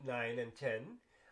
9 and 10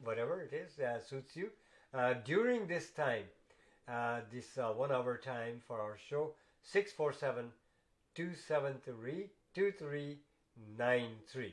whatever it is suits you, during this time, this 1 hour time for our show, 647-273-2393।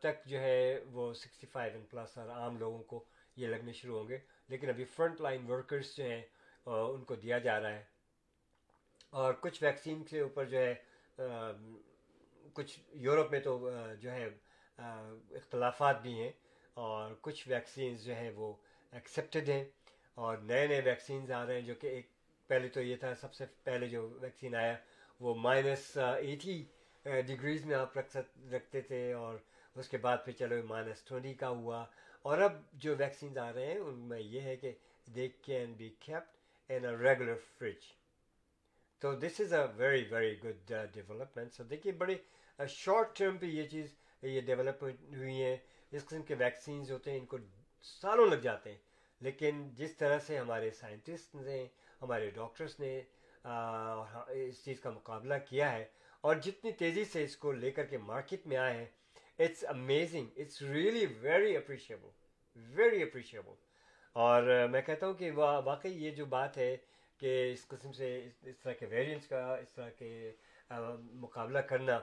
تک جو ہے وہ 65 and plus اور عام لوگوں کو یہ لگنے شروع ہوں گے. لیکن ابھی فرنٹ لائن ورکرز جو ہیں ان کو دیا جا رہا ہے. اور کچھ ویکسین کے اوپر جو ہے کچھ یورپ میں تو جو ہے اختلافات بھی ہیں, اور کچھ ویکسینز جو ہیں وہ ایکسیپٹڈ ہیں, اور نئے نئے ویکسینز آ رہے ہیں جو کہ ایک پہلے تو یہ تھا, سب سے پہلے جو ویکسین آیا وہ -80 ڈگریز میں آپ رکھتے تھے, اور اس کے بعد پھر چلو -20 کا ہوا, اور اب جو ویکسینز آ رہے ہیں ان میں یہ ہے کہ they can be kept in a regular fridge. تو this is a very very good development. So دیکھیے بڑے شارٹ ٹرم پہ یہ چیز یہ ڈیولپمنٹ ہوئی ہیں. اس قسم کے ویکسینز ہوتے ہیں ان کو سالوں لگ جاتے ہیں, لیکن جس طرح سے ہمارے سائنٹسٹ نے, ہمارے ڈاکٹرس نے اس چیز کا مقابلہ کیا ہے, اور جتنی تیزی سے اس کو لے کر کے مارکیٹ میں آئے ہیں, it's amazing, it's really very appreciable, very appreciable. اور میں کہتا ہوں کہ واقعی یہ جو بات ہے کہ اس قسم سے اس طرح کے ویریئنٹس کا اس طرح کے مقابلہ کرنا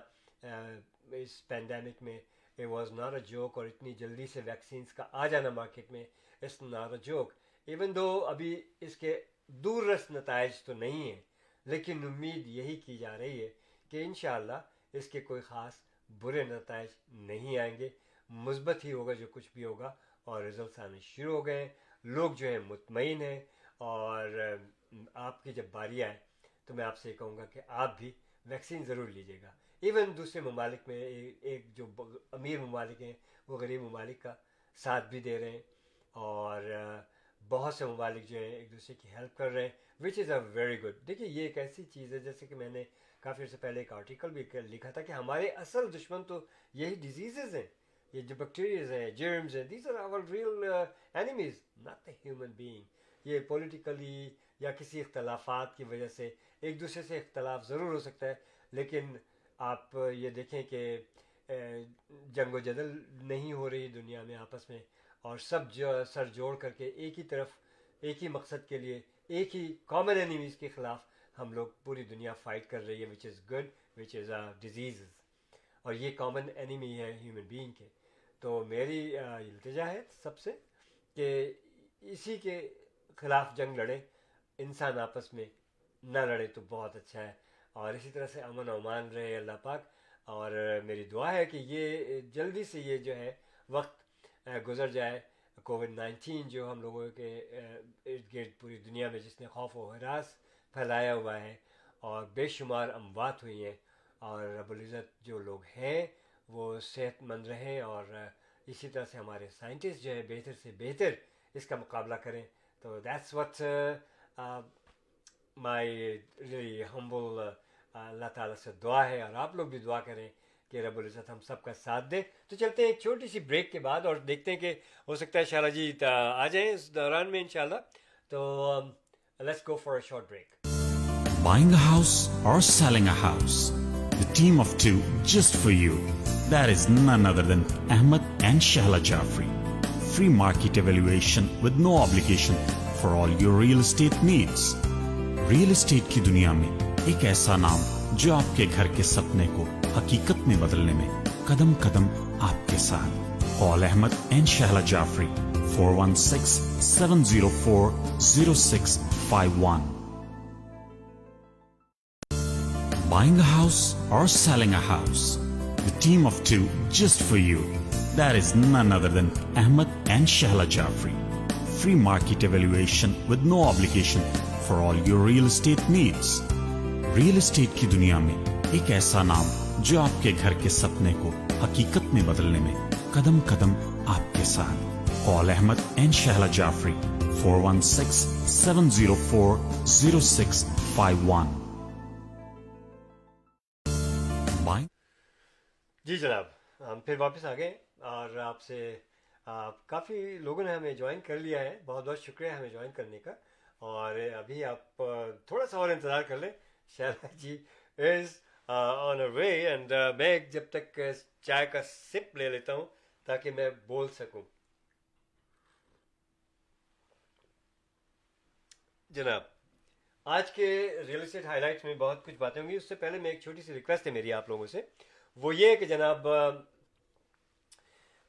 اس پینڈیمک میں, it was not a joke. اور اتنی جلدی سے ویکسینس کا آ جانا مارکیٹ میں, it's not a joke. Even though ابھی اس کے دور رس نتائج تو نہیں ہیں, لیکن امید یہی کی جا رہی ہے کہ انشاءاللہ اس کے کوئی خاص برے نتائج نہیں آئیں گے, مثبت ہی ہوگا جو کچھ بھی ہوگا. اور رزلٹس آنے شروع ہو گئے ہیں, لوگ جو ہیں مطمئن ہیں. اور آپ کی جب باری آئے تو میں آپ سے یہ کہوں گا کہ آپ بھی ویکسین ضرور لیجیے گا. ایون دوسرے ممالک میں ایک جو امیر ممالک ہیں وہ غریب ممالک کا ساتھ بھی دے رہے ہیں, اور بہت سے ممالک جو ہیں ایک دوسرے کی ہیلپ کر رہے ہیں, وچ از اے ویری گڈ. دیکھیے یہ ایک ایسی چیز ہے, جیسے کہ میں نے کافی عرصے پہلے ایک آرٹیکل بھی لکھا تھا کہ ہمارے اصل دشمن تو یہی ڈیزیزز ہیں, یہ جو بیکٹیریاز ہیں, جرمز ہیں, these are our real enemies, not a human being. یہ پولیٹیکلی یا کسی اختلافات کی وجہ سے ایک دوسرے سے اختلاف ضرور ہو سکتا ہے, لیکن آپ یہ دیکھیں کہ جنگ و جدل نہیں ہو رہی دنیا میں آپس میں, اور سب جو سر جوڑ کر کے ایک ہی طرف ایک ہی مقصد کے لیے ایک ہی کامن اینیمیز کے خلاف ہم لوگ پوری دنیا فائٹ کر رہی ہے, وچ is good, which is diseases. اور یہ کامن اینیمی ہے ہیومن بینگ کے. تو میری التجا ہے سب سے کہ اسی کے خلاف جنگ لڑیں, انسان آپس میں نہ لڑے تو بہت اچھا ہے, اور اسی طرح سے امن و امان رہے اللہ پاک. اور میری دعا ہے کہ یہ جلدی سے یہ جو ہے وقت گزر جائے. کووڈ-19 جو ہم لوگوں کے ارد گرد پوری دنیا میں جس نے خوف و ہراس پھیلایا ہوا ہے, اور بے شمار اموات ہوئی ہیں, اور رب العزت جو لوگ ہیں وہ صحت مند رہیں, اور اسی طرح سے ہمارے سائنٹسٹ جو ہے بہتر سے بہتر اس کا مقابلہ کریں. تو دیٹس واٹ مائی ریئلی ہمبل اللہ تعالیٰ سے دعا ہے, اور آپ لوگ بھی دعا کریں کہ رب العزت ہم سب کا ساتھ دے. تو چلتے ہیں ایک چھوٹی سی بریک کے بعد, اور دیکھتے ہیں کہ ہو سکتا ہے شارا جی آ جائیں اس دوران میں انشاءاللہ. تو let's go for a short break. Buying a house or selling a house? The team of two just for you. That is none other than Ahmed and Shahla Jafri. Free market evaluation with no obligation for all your real estate needs. Real estate کی دنیا میں ایک ایسا نام جو آپ کے گھر کے سپنے کو حقیقت میں بدلنے میں قدم قدم آپ کے ساتھ. Call Ahmed and Shahla Jafri 416-704-0651. Buying a house or selling a house? The team of two just for you. That is none other than Ahmed and Shahla Jafri. Free market evaluation with no obligation for all your real estate needs. Real estate کی دنیا میں ایک ایسا نام جو آپ کے گھر کے سپنے کو حقیقت میں بدلنے میں قدم قدم آپ کے ساتھ. Call Ahmed and Shahla Jafri 416-704-0651. جی جناب, ہم پھر واپس آ گئے, اور آپ سے کافی لوگوں نے ہمیں جوائن کر لیا ہے. بہت بہت شکریہ ہمیں جوائن کرنے کا. اور ابھی آپ تھوڑا سا اور انتظار کر لیں, شہلا جی از آن اے وے, اینڈ میں جب تک چائے کا سپ لے لیتا ہوں تاکہ میں بول سکوں. جناب, آج کے ریئل اسٹیٹ ہائی لائٹس میں بہت کچھ باتیں ہوں گی. اس سے پہلے میں ایک چھوٹی سی ریکویسٹ ہے میری آپ لوگوں سے, وہ یہ ہے کہ جناب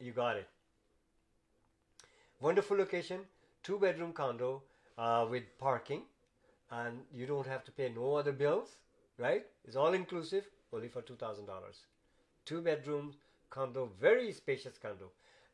you got it. Wonderful location, 2 bedroom condo with parking, and you don't have to pay no other bills, right? It's all inclusive, only for $2,000. 2 bedroom condo, very spacious condo.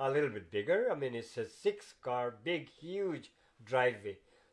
a little bit bigger. I mean it's a 6-car big huge driveway.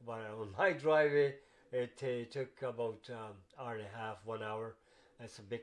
On my driveway it took about hour and a half, 1 hour. It's a big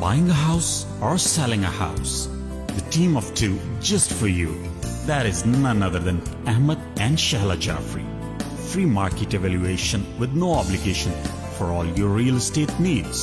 Buying a house or selling a house? The team of two just for you. That is none other than Ahmed and Shahla Jafri. Free market evaluation with no obligation for all your real estate needs.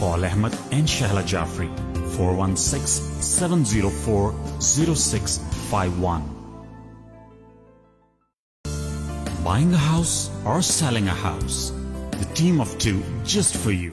Call Ahmed and Shahla Jafri 416-704-0651. Buying a house or selling a house? The team of two just for you.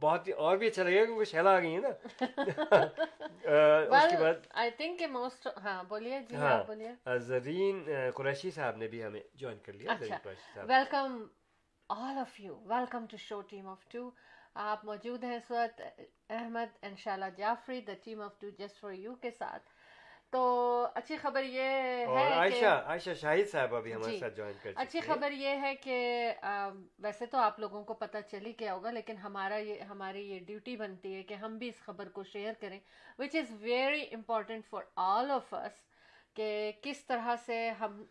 بہت ہی اور بھی اچھا لگے گا کیونکہ شہلا آ گئی ہے نا. اس کے بعد آئی تھنک کہ موسٹ ہاں بولیے جی ہاں آپ بولیے. زرین قریشی صاحب نے بھی ہمیں جوائن کر لیا. اچھا زرین قریشی صاحب welcome all of you, welcome to show team of two. آپ موجود ہیں اس وقت Ahmed and Shehla Jafri the team of two just for you کے ساتھ. تو اچھی خبر یہ اور ہے کہ عائشہ شاہد صاحبہ بھی ہمارے جی ساتھ جوائن کر اچھی چکی ہیں. خبر یہ ہے کہ ویسے تو آپ لوگوں کو پتہ چل ہی گیا ہوگا, لیکن ہماری یہ ڈیوٹی بنتی ہے کہ ہم بھی اس خبر کو شیئر کریں, which is very important for all of us, کہ کس طرح سے ہم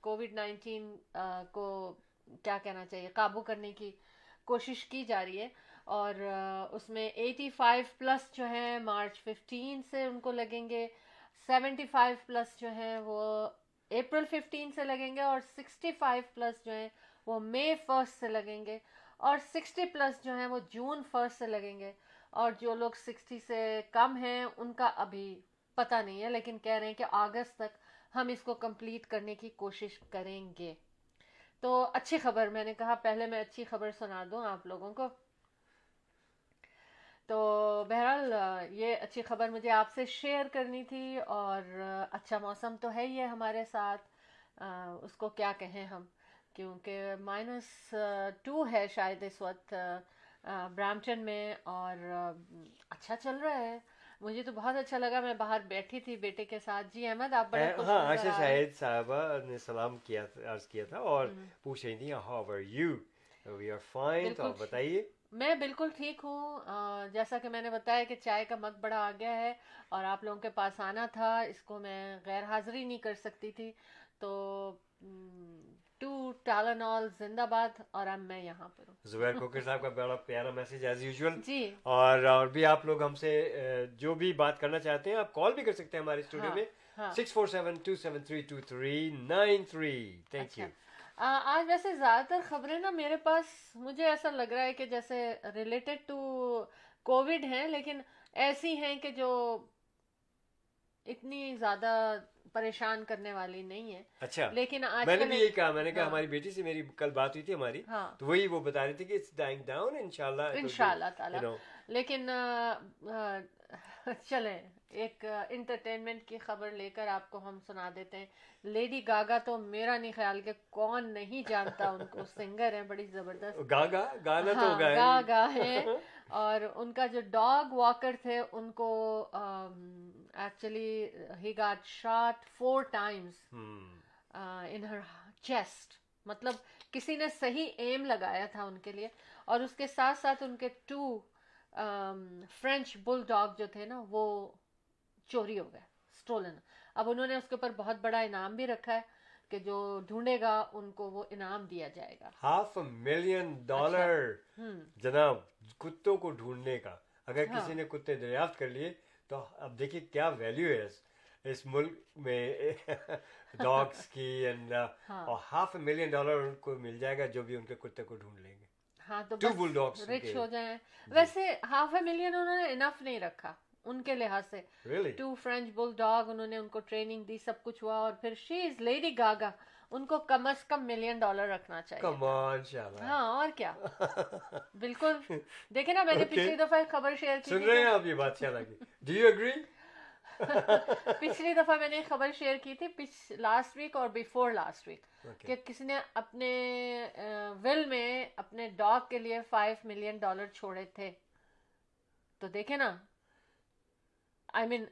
کووڈ 19 کو کیا کہنا چاہیے قابو کرنے کی کوشش کی جا رہی ہے. اور اس میں 85 پلس جو ہیں مارچ 15 سے ان کو لگیں گے, 75 پلس جو ہیں وہ اپریل 15 سے لگیں گے, اور 65 پلس جو ہیں وہ مئی 1 سے لگیں گے, اور 60 پلس جو ہیں وہ جون 1 سے لگیں گے, اور جو لوگ 60 سے کم ہیں ان کا ابھی پتہ نہیں ہے, لیکن کہہ رہے ہیں کہ اگست تک ہم اس کو کمپلیٹ کرنے کی کوشش کریں گے. تو اچھی خبر, میں نے کہا پہلے میں اچھی خبر سنا دوں آپ لوگوں کو. تو بہرحال یہ اچھی خبر مجھے آپ سے شیئر کرنی تھی. اور اچھا موسم تو ہے یہ ہمارے ساتھ, اس کو کیا کہیں ہم, کیونکہ -2 ہے شاید اس وقت برامپٹن میں, اور اچھا چل رہا ہے. مجھے تو بہت اچھا لگا, میں باہر بیٹھی تھی بیٹے کے ساتھ. جی احمد آپ بڑے خوش ہاں نظر عائشہ آ رہے ہیں. شاہد صاحبہ نے سلام کیا عرض کیا تھا اور پوچھ رہی تھی how are you. We are fine. تو آپ بتائیے. میں بالکل ٹھیک ہوں. جیسا کہ میں نے بتایا کہ چائے کا مگ بڑا آ گیا ہے اور آپ لوگوں کے پاس آنا تھا, اس کو میں غیر حاضری نہیں کر سکتی تھی. تو ٹو ٹالنال زندہ باد, اور اب میں یہاں پر ہوں. زبیر کوکر صاحب کا بڑا پیارا میسج ایز یوزول. جی اور بھی آپ لوگ ہم سے جو بھی بات کرنا چاہتے ہیں آپ کال بھی کر سکتے ہیں ہمارے اسٹوڈیو میں 647-273-2393. Thank you. آج ویسے زیادہ تر خبریں نا میرے پاس, مجھے ایسا لگ رہا ہے کہ جیسے ریلیٹڈ ٹو کووڈ ہیں, لیکن ایسی ہیں کہ جو اتنی زیادہ پریشان کرنے والی نہیں ہے. اچھا لیکن آج میں نے کل بھی یہی کہا, میں نے کہا ہماری بیٹی سے میری کل بات ہوئی تھی ہماری, ہاں تو وہی وہ بتا رہی تھی کہ اٹس ڈائنگ ڈاؤن انشاءاللہ تعالی. لیکن چلیں ایک انٹرٹینمنٹ کی خبر لے کر آپ کو ہم سنا دیتے ہیں. لیڈی گاگا تو میرا نہیں خیال کہ کون نہیں جانتا ان کو, سنگر ہیں بڑی زبردست. گانا تو گائے گاگا ہے, اور ان کا جو ڈاگ واکر تھے ان کو actually he got shot 4 times in her chest. مطلب کسی نے صحیح ایم لگایا تھا ان کے لیے, اور اس کے ساتھ ساتھ ان کے 2 فرینچ بل ڈاگ جو تھے نا وہ چوری ہو گئے, اسٹولن. اب انہوں نے اس کے اوپر بہت بڑا انعام بھی رکھا ہے کہ جو ڈھونڈے گا ان کو وہ انعام دیا جائے گا. $500,000 جناب کتوں کو ڈھونڈنے کا. اگر کسی نے کتے دریافت کر لیے تو اب دیکھیے کیا ویلیو ہے اس ملک میں ڈاگس کی, اینڈ اور $500,000 ان کو مل جائے گا جو بھی ان کے کتے کو ڈھونڈ لیں گے. ہاں تو 2 بل ڈاگس رچ ہو جائیں. ویسے $500,000 انہوں نے انف نہیں رکھا ان کے لحاظ سے. 2 فرینچ بل ڈاگ, انہوں نے ان کو ٹریننگ دی, سب کچھ ہوا, اور پھر شی از لیڈی گاگا, ان کو کم از کم $1 ملین رکھنا چاہیے. ہاں اور کیا, بالکل. دیکھیں نا میں نے پچھلی دفعہ خبر شیئر کی سن رہے ہیں آپ یہ بات کیا لگی. Do you agree? پچھلی دفعہ میں نے خبر شیئر کی تھی لاسٹ ویک اور بیفور لاسٹ ویک, کہ کسی نے اپنے ول میں اپنے ڈاگ کے لیے $5 ملین چھوڑے تھے. تو دیکھیں نا, آئی مین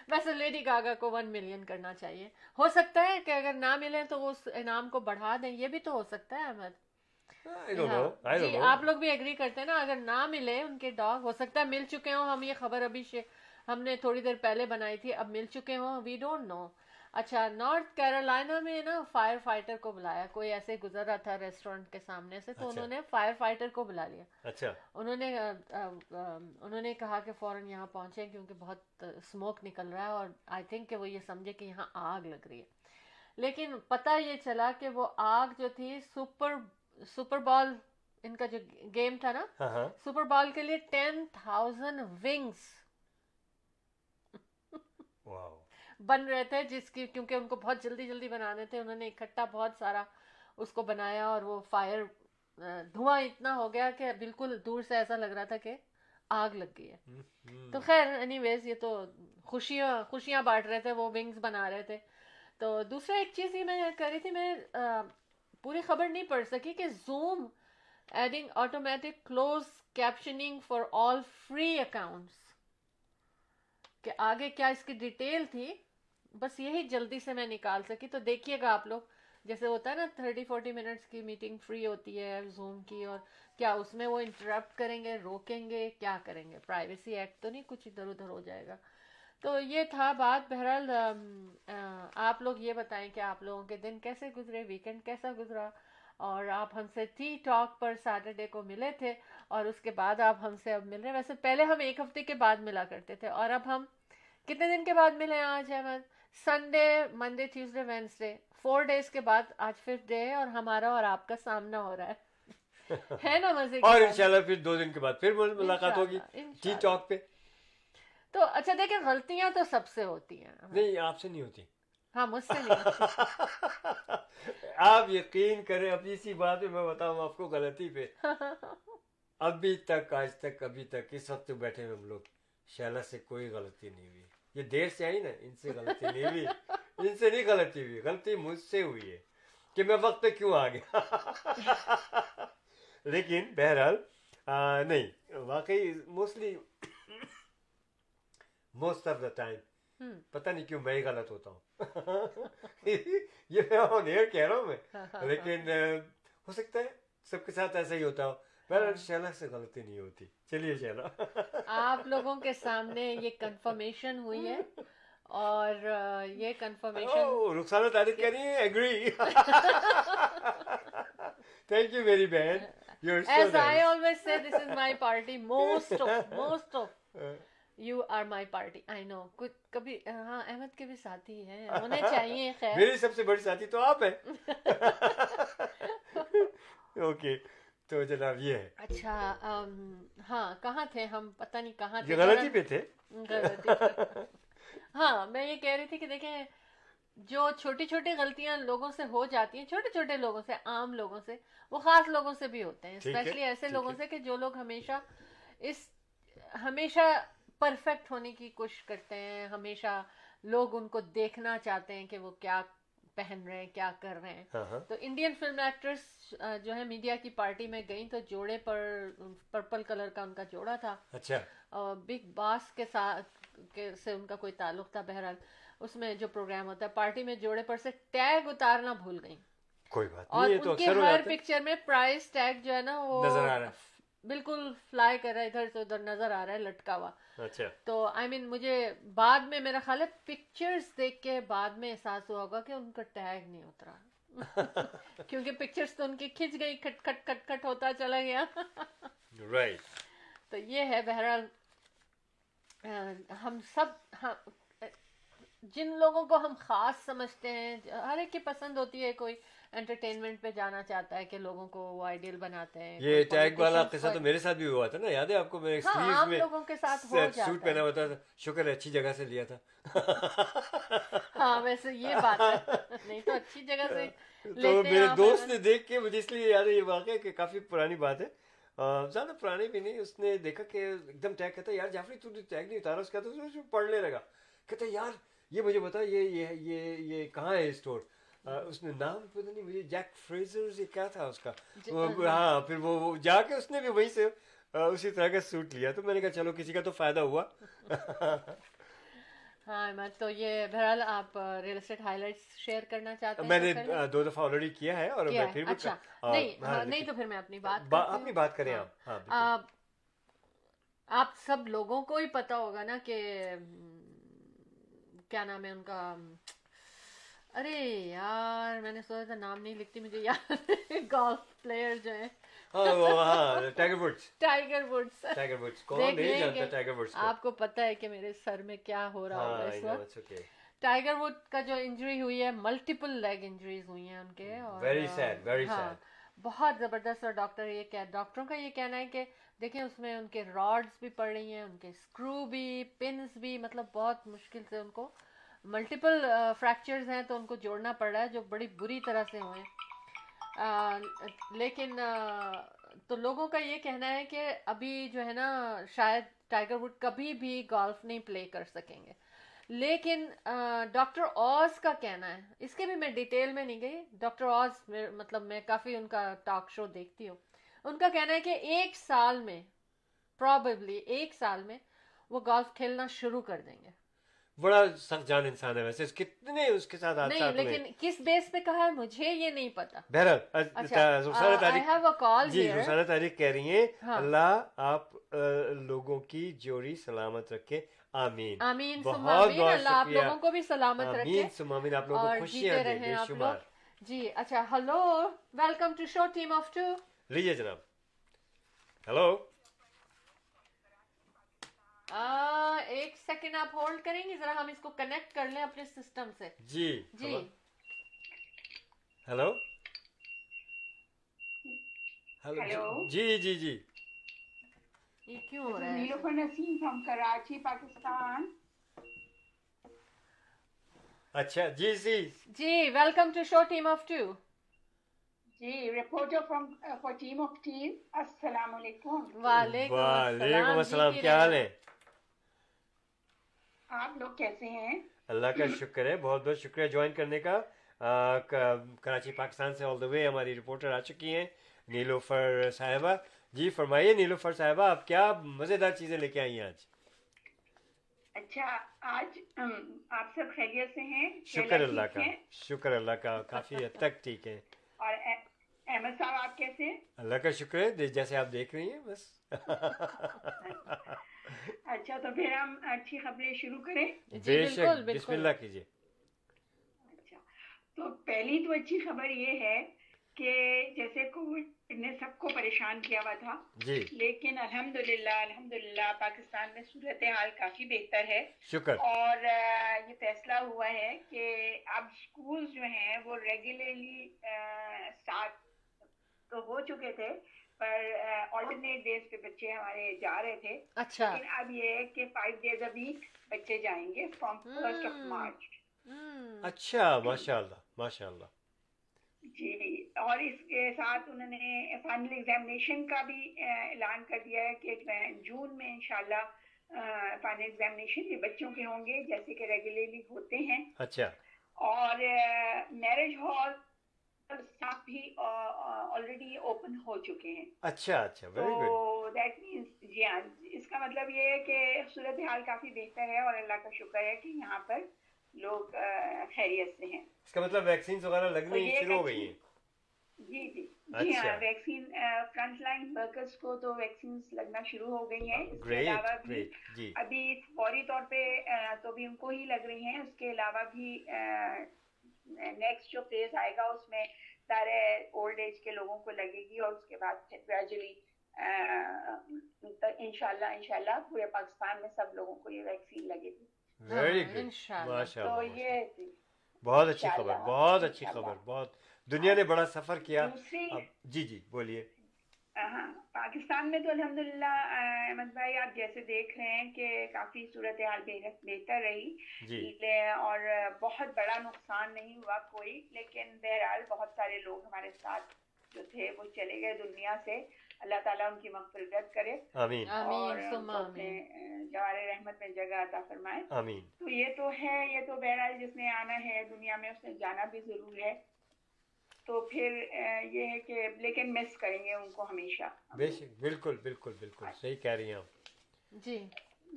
ویسے لیڈی گاگا کو 1 ملین کرنا چاہیے. ہو سکتا ہے کہ اگر نہ ملیں تو وہ اس انعام کو بڑھا دیں, یہ بھی تو ہو سکتا ہے احمد. جی آپ لوگ بھی ایگری کرتے ہیں نا, اگر نہ ملے ان کے ڈاگ, ہو سکتا ہے مل چکے ہوں. ہم یہ خبر ابھی ہم نے تھوڑی دیر پہلے بنائی تھی, اب مل چکے ہوں, وی ڈونٹ نو. اچھا نارتھ کیرولائنا میں نا فائر فائٹر کو بلایا, کوئی ایسے گزر رہا تھا ریسٹورینٹ کے سامنے سے, تو انہوں نے فائر فائٹر کو بلا لیا. اچھا انہوں نے کہا کہ فوراً یہاں پہنچے کیونکہ بہت اسموک نکل رہا ہے, اور آئی تھنک کہ وہ یہ سمجھے کہ یہاں آگ لگ رہی ہے. لیکن پتہ یہ چلا کہ وہ آگ جو تھی سپر بال, ان کا جو گیم تھا نا, سپر بال کے لیے 10,000 ونگز بن رہے تھے, جس کی کیونکہ ان کو بہت جلدی بنانے تھے, انہوں نے اکٹھا بہت سارا اس کو بنایا, اور وہ فائر دھواں اتنا ہو گیا کہ بالکل دور سے ایسا لگ رہا تھا کہ آگ لگ گئی ہے. تو خیر اینی ویز یہ تو خوشیاں بانٹ رہے تھے, وہ ونگز بنا رہے تھے. تو دوسرا ایک چیز یہ میں کر رہی تھی, میں پوری خبر نہیں پڑھ سکی کہ zoom adding automatic close captioning for all free accounts, کہ آگے کیا اس کی ڈیٹیل تھی, بس یہی جلدی سے میں نکال سکی. تو دیکھیے گا آپ لوگ, جیسے ہوتا ہے نا 30-40 منٹس کی میٹنگ فری ہوتی ہے زوم کی, اور کیا اس میں وہ انٹرپٹ کریں گے, روکیں گے, کیا کریں گے؟ پرائیویسی ایکٹ تو نہیں کچھ ادھر ادھر ہو جائے گا؟ تو یہ تھا بات. بہرحال آپ لوگ یہ بتائیں کہ آپ لوگوں کے دن کیسے گزرے, ویکنڈ کیسا گزرا, اور آپ ہم سے ٹی ٹاک پر سیٹرڈے کو ملے تھے, اور اس کے بعد آپ ہم سے اب مل رہے ہیں. ویسے پہلے ہم ایک ہفتے کے بعد ملا کرتے تھے, اور اب ہم کتنے دن کے بعد ملے ہیں آج Ahmed? Sunday, Monday, Tuesday, Wednesday, 4 days کے بعد آج 5th ڈے ہے, اور ہمارا اور آپ کا سامنا ہو رہا ہے نا مزے کی اور بات؟ انشاءاللہ پھر 2 دن کے بعد پھر ملاقات ہوگی ٹی ٹاک پہ. تو اچھا دیکھیں, غلطیاں تو سب سے ہوتی ہیں. نہیں, آپ سے نہیں ہوتی. ہاں, مجھ سے نہیں ہوتی. آپ یقین کریں, اپنی اسی بات میں بتاؤں آپ کو, غلطی پہ ابھی تک, آج تک, ابھی تک, اس وقت بیٹھے ہیں ہم لوگ, شیلا سے کوئی غلطی نہیں ہوئی. یہ دیر سے آئی نا, ان سے غلطی نہیں ہوئی, ان سے نہیں غلطی ہوئی, غلطی مجھ سے ہوئی ہے کہ میں وقت پہ کیوں آ گیا. لیکن بہرحال نہیں, واقعی موسٹ آف دا ٹائم پتہ نہیں کیوں میں ہی غلط ہوتا ہوں. یہ میں آن ایئر کہہ رہا ہوں میں, لیکن ہو سکتا ہے سب کے ساتھ ایسا ہی ہوتا ہو. بہرحال شیلا سے غلطی نہیں ہوتی. چلیے شیلا, آپ لوگوں کے سامنے یہ کنفرمیشن ہوئی ہے, اور یہ کنفرمیشن رخسانہ تعریف کر رہی ہیں, ایگری. تھینک یو میری بہن. As I always say, this is my party. Most of you are my party. I know. کچھ کبھی ہاں, احمد کے بھی ساتھی ہیں, ہونے چاہیے. خیر, میری سب سے بڑی ساتھی تو آپ ہیں. اوکے, تو جناب یہ ہے. اچھا, ہاں, کہاں تھے ہم؟ پتہ نہیں کہاں تھے. غلطی پہ تھے. ہاں, میں یہ کہہ رہی تھی کہ دیکھیں, جو چھوٹی چھوٹی غلطیاں لوگوں سے ہو جاتی ہیں, چھوٹے چھوٹے لوگوں سے, عام لوگوں سے, وہ خاص لوگوں سے بھی ہوتے ہیں, اسپیشلی ایسے لوگوں سے کہ جو لوگ ہمیشہ پرفیکٹ ہونے کی کوشش کرتے ہیں, ہمیشہ لوگ ان کو دیکھنا چاہتے ہیں کہ وہ کیا پہن رہے ہیں, کیا کر رہے ہیں. تو انڈین فلم ایکٹرس جو ہے میڈیا کی پارٹی میں گئیں, تو جوڑے پر پرپل کلر کا ان کا جوڑا تھا. اچھا, بگ باس کے ساتھ سے ان کا کوئی تعلق تھا. بہرحال اس میں جو پروگرام ہوتا ہے پارٹی میں, جوڑے پر سے ٹیگ اتارنا بھول گئیں, کوئی بات اور نہیں, یہ تو ان کی اکثر ہو ہر جاتا ہے. پکچر میں پرائز ٹیگ جو ہے نا وہ نظر آ رہا ہے, بالکل فلائی کر رہا ہے, ادھر سے ادھر نظر آ رہا ہے, لٹکا ہوا. اچھا, تو آئی مین مجھے بعد میں, میرا خیال ہے پکچرز دیکھ کے بعد میں احساس ہوا ہوگا کہ ان کا ٹیگ نہیں اترا, کیونکہ پکچرز تو ان کی کھنچ گئی, کھٹ کھٹ کھٹ کھٹ ہوتا چلا گیا. رائٹ. تو یہ ہے. بہرحال ہم سب, جن لوگوں کو ہم خاص سمجھتے ہیں, ہر ایک کی پسند ہوتی ہے, کوئی انٹرٹینمنٹ پہ جانا چاہتا ہے کہ لوگوں کو وہ آئیڈیل بناتے ہیں. یہ ٹیگ والا قصہ تو میرے ساتھ بھی ہوا تھا نا, یاد ہے آپ کو؟ میں عام لوگوں کے ساتھ ہو جاتا ہے. سوٹ پہنا ہوا تھا, شکر ہے اچھی جگہ سے لیا تھا. ہاں, ویسے یہ بات ہے, نہیں تو اچھی جگہ سے تو میرے دوست نے دیکھ کے, مجھے اس لیے یاد ہے یہ واقعہ کہ کافی پرانی بات ہے, زیادہ پرانی بھی نہیں. اس نے دیکھا کہ ایک دم ٹیگ, کہتا یار جعفری تو ٹیگ نہیں اتارا اس کا, تو پڑھنے لگا, کہتا یار یہ مجھے بتا, یہ کہاں ہے اسٹور. اس نے نام پتہ نہیں مجھے, جیک فریزر کیا تھا اس کا. ہاں, پھر وہ جا کے اس نے بھی وہیں سے اسی طرح کا سوٹ لیا. تو میں نے کہا چلو کسی کا تو فائدہ ہوا. ہاں احمد, تو یہ بہرحال آپ real estate high lights share کرنا چاہتے ہیں؟ میں نے 2 دفعہ آلریڈی کیا ہے, اور میں پھر بھی. اچھا, نہیں تو پھر میں اپنی اپنی بات کریں آپ. ہاں, آپ سب لوگوں کو ہی پتا ہوگا نا کہ کیا نام ہے ان کا, ارے یار میں نے سوچا تھا نام نہیں لکھتی, مجھے یاد, گولف پلیئر جو ہے, ٹائیگر وڈز. کون نہیں جانتا ٹائیگر وڈز کو؟ آپ کو پتا ہے کہ میرے سر میں کیا ہو رہا ہوگا اس وقت. ٹائیگر وڈ کا جو انجری ہوئی ہے, ملٹیپل لیگ انجریز ہوئی ہیں ان کے, اور ویری سیڈ, بہت زبردست. اور ڈاکٹروں کا یہ کہنا ہے کہ دیکھیں اس میں ان کے راڈز بھی پڑ رہی ہیں, ان کے اسکرو بھی, پنز بھی, مطلب بہت مشکل سے ان کو, ملٹیپل فریکچرز ہیں تو ان کو جوڑنا پڑ رہا ہے, جو بڑی بری طرح سے ہوئے ہیں. لیکن تو لوگوں کا یہ کہنا ہے کہ ابھی جو ہے نا شاید ٹائیگر ووڈ کبھی بھی گولف نہیں پلے کر سکیں گے. لیکن ڈاکٹر اوز کا کہنا ہے, اس کے بھی میں ڈیٹیل میں نہیں گئی, ڈاکٹر اوز مطلب میں کافی ان کا ٹاک شو دیکھتی ہوں, ان کا کہنا ہے کہ 1 سال میں پرابیبلی 1 سال میں وہ گولف کھیلنا شروع کر دیں گے. بڑا سخت جان انسان ہے ویسے, کتنے اس کے ساتھ نہیں, حادثات ہوئے. لیکن کس بیس پہ کہا ہے مجھے یہ نہیں پتا. بہرحال اچھا, Rukhsana I Tariq have a call G here. Rukhsana Tariq کہہ رہی ہیں ہاں. اللہ آپ لوگوں کی جوڑی سلامت رکھے, آمین. آمین ثم بہت آمین. بہت اللہ آپ شکریہ, لوگوں کو بھی سلامت رکھے آمین ثم آمین. آپ لوگوں اور کو خوشیاں جیتے دے رہیں بے آپ شمار. لوگ. جی اچھا, hello, welcome to show team of 2. لیجیے جناب. ہلو, ایک سیکنڈ آپ ہولڈ کریں گے ذرا, ہم اس کو کنیکٹ کر لیں اپنے سسٹم سے. جی جی ہلو Hello. جی جی جی. یہ کیوں ہو رہا ہے؟ Nilofer Naseem from Karachi, Pakistan. اچھا جی جی جی, welcome to show team of 2. Ji, reporter for Team of Team. Assalamu alaikum. وعلیکم السلام, کیا حال ہے؟ آپ لوگ کیسے ہیں؟ اللہ کا شکر ہے, بہت بہت شکریہ جوائن کرنے کا. کراچی پاکستان سے آل دا وے ہماری رپورٹر آ چکی ہیں نیلوفر صاحبہ. جی فرمائیے نیلوفر صاحبہ, آپ کیا مزیدار چیزیں لے کے آئی ہیں آج؟ اچھا, آج آپ سب خیریت سے ہیں؟ شکر اللہ کا, شکر اللہ کا, کافی حد تک ٹھیک ہے. اور احمد صاحب آپ کیسے ہیں؟ اللہ کا شکر ہے, جیسے آپ دیکھ رہی ہیں بس. اچھا, تو پھر ہم اچھی خبریں شروع کریں. بے شک, بسم اللہ کیجیے. اچھا, تو پہلی تو اچھی خبر یہ ہے کہ جیسے کووڈ نے سب کو پریشان کیا ہوا تھا, جی لیکن الحمدللہ پاکستان میں صورتحال کافی بہتر ہے. شکر. اور یہ فیصلہ ہوا ہے کہ اب اسکول جو ہیں وہ ریگولرلی اسٹارٹ تو ہو چکے تھے, پر آلٹرنیٹ ڈیز پہ بچے ہمارے جا رہے تھے. اچھا, لیکن اب یہ ہے کہ 5 days a week بچے جائیں گے فرام 1st of March. اچھا, ماشاء اللہ ماشاء اللہ. جی, اور اس کے ساتھ انہوں نے فائنل ایگزامینیشن کا بھی اعلان کر دیا ہے کہ جون میں انشاءاللہ فائنل ایگزامینیشن بھی بچوں کے ہوں گے جیسے کہ ریگولرلی ہوتے ہیں. اچھا, اور میرج ہال سب بھی آلریڈی اوپن ہو چکے ہیں. اچھا اچھا, ویری گڈ. تو دیٹ مینس, جی ہاں, اس کا مطلب یہ ہے کہ صورتحال کافی بہتر ہے اور اللہ کا شکر ہے کہ یہاں پر لوگ خیریت سے ہیں. اس کا مطلب ویکسینز وغیرہ لگنی شروع ہو گئی ہیں. جی جی جی ہاں, ویکسین فرنٹ لائن ورکرز کو تو ویکسینز لگنا شروع ہو گئی ہیں. اس کے علاوہ بھی ابھی فوری طور پہ تو بھی ان کو ہی لگ رہی ہیں. اس کے علاوہ بھی نیکسٹ جو فیز آئے گا اس میں سارے اولڈ ایج کے لوگوں کو لگے گی, اور اس کے بعد گریجولی انشاءاللہ پورے پاکستان میں سب لوگوں کو یہ ویکسین لگے گی. ویری گڈ, ماشاء تو اللہ. یہ بہت اچھی خبر, بہت اچھی خبر, بہت. دنیا نے بڑا سفر کیا. جی جی بولیے. ہاں, پاکستان میں تو الحمدللہ احمد بھائی آپ جیسے دیکھ رہے ہیں کہ کافی صورتحال بہتر رہی, اور بہت بڑا نقصان نہیں ہوا کوئی, لیکن بہرحال بہت سارے لوگ ہمارے ساتھ جو تھے وہ چلے گئے دنیا سے. اللہ تعالیٰ ان کی مغفرت کرے, آمین, اور اپنے جوار رحمت میں جگہ عطا فرمائے, آمین. تو یہ تو ہے, یہ تو بہرحال جس نے آنا ہے دنیا میں اس نے جانا بھی ضرور ہے. تو پھر یہ ہے کہ لیکن مس کریں گے ان کو ہمیشہ. بے شک, بالکل بالکل بالکل صحیح کہہ رہی ہیں آپ. جی,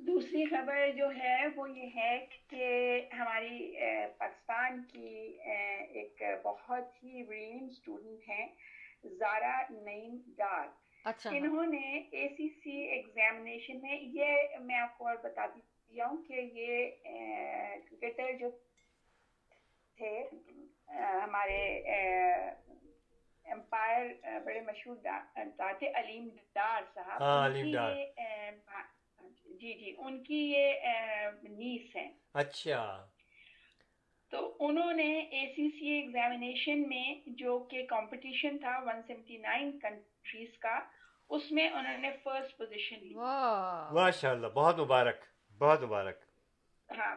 دوسری خبر جو ہے وہ یہ ہے کہ ہماری پاکستان کی ایک بہت ہی برلین اسٹوڈنٹ ہیں زارا نعیم ڈار. اچھا, انہوں نے اے سی سی ایگزامینیشن میں, یہ میں آپ کو اور بتاتی ہوں کہ یہ کرکٹر جو تھے ہمارے امپائر بڑے مشہور تھے علیم ڈار صاحب. علیم ڈار, جی جی, ان کی یہ نیس ہیں. اچھا, تو انہوں نے اے سی سی ایگزامینیشن میں جو کہ کمپٹیشن تھا 179 کنٹریز کا, اس میں انہوں نے فرسٹ پوزیشن لی. ماشاء اللہ, بہت مبارک, بہت مبارک. ہاں,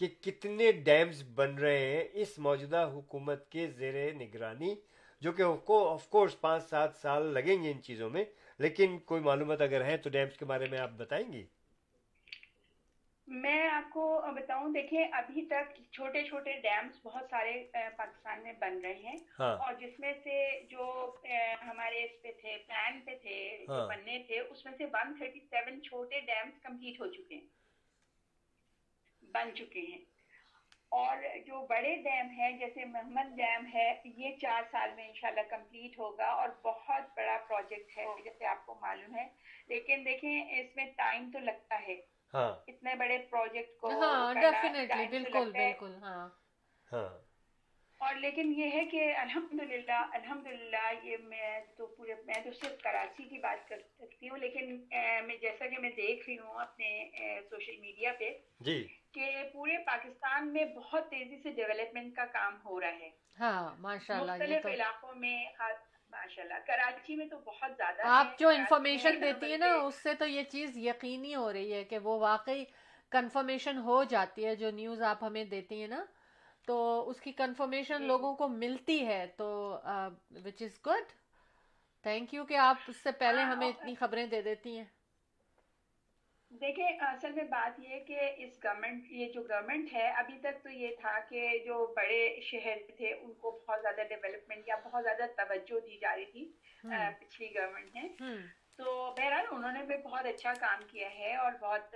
کہ کتنے ڈیمز بن رہے ہیں اس موجودہ حکومت کے زیر نگرانی، جو کہ آف کورس 5-7 سال لگیں گے ان چیزوں میں، لیکن کوئی معلومات اگر ہیں تو ڈیمز کے بارے میں آپ بتائیں گی؟ میں آپ کو بتاؤں، دیکھیں ابھی تک چھوٹے چھوٹے ڈیمز بہت سارے پاکستان میں بن رہے ہیں، اور جس میں سے جو ہمارے اس پہ تھے پلان پہ تھے جو بننے تھے، اس میں سے 137 چھوٹے ڈیمز کمپلیٹ ہو چکے ہیں، بن چکے ہیں. اور جو بڑے ڈیم ہیں جیسے محمد ڈیم ہے، یہ 4 سال میں انشاءاللہ کمپلیٹ ہوگا، اور بہت بڑا پروجیکٹ ہے جیسے آپ کو معلوم ہے. لیکن دیکھیں اس میں ٹائم تو لگتا ہے، اتنے بڑے پروجیکٹ کو ڈیفینیٹلی، بالکل بالکل. اور لیکن یہ ہے کہ الحمدللہ یہ میں تو صرف کراچی کی بات کر سکتی ہوں، لیکن میں جیسا کہ میں دیکھ رہی ہوں اپنے سوشل میڈیا پہ کہ پورے پاکستان میں بہت تیزی سے ڈیولپمنٹ کا کام ہو رہا ہے. ماشاءاللہ. مختلف علاقوں میں، ماشاءاللہ کراچی میں تو بہت زیادہ. آپ جو انفارمیشن دیتی ہے نا اس سے تو یہ چیز یقینی ہو رہی ہے کہ وہ واقعی کنفرمیشن ہو جاتی ہے. جو نیوز آپ ہمیں دیتی ہیں نا تو اس کی کنفرمیشن لوگوں کو ملتی ہے، تو وچ از گڈ. تھینک یو کہ آپ اس سے پہلے ہمیں اتنی خبریں دے دیتی ہیں. دیکھیں اصل میں بات یہ ہے کہ یہ جو گورنمنٹ ہے، ابھی تک تو یہ تھا کہ جو بڑے شہر تھے ان کو بہت زیادہ ڈیولپمنٹ یا بہت زیادہ توجہ دی جا رہی تھی پچھلی گورنمنٹ نے. تو بہرحال انہوں نے بھی بہت اچھا کام کیا ہے اور بہت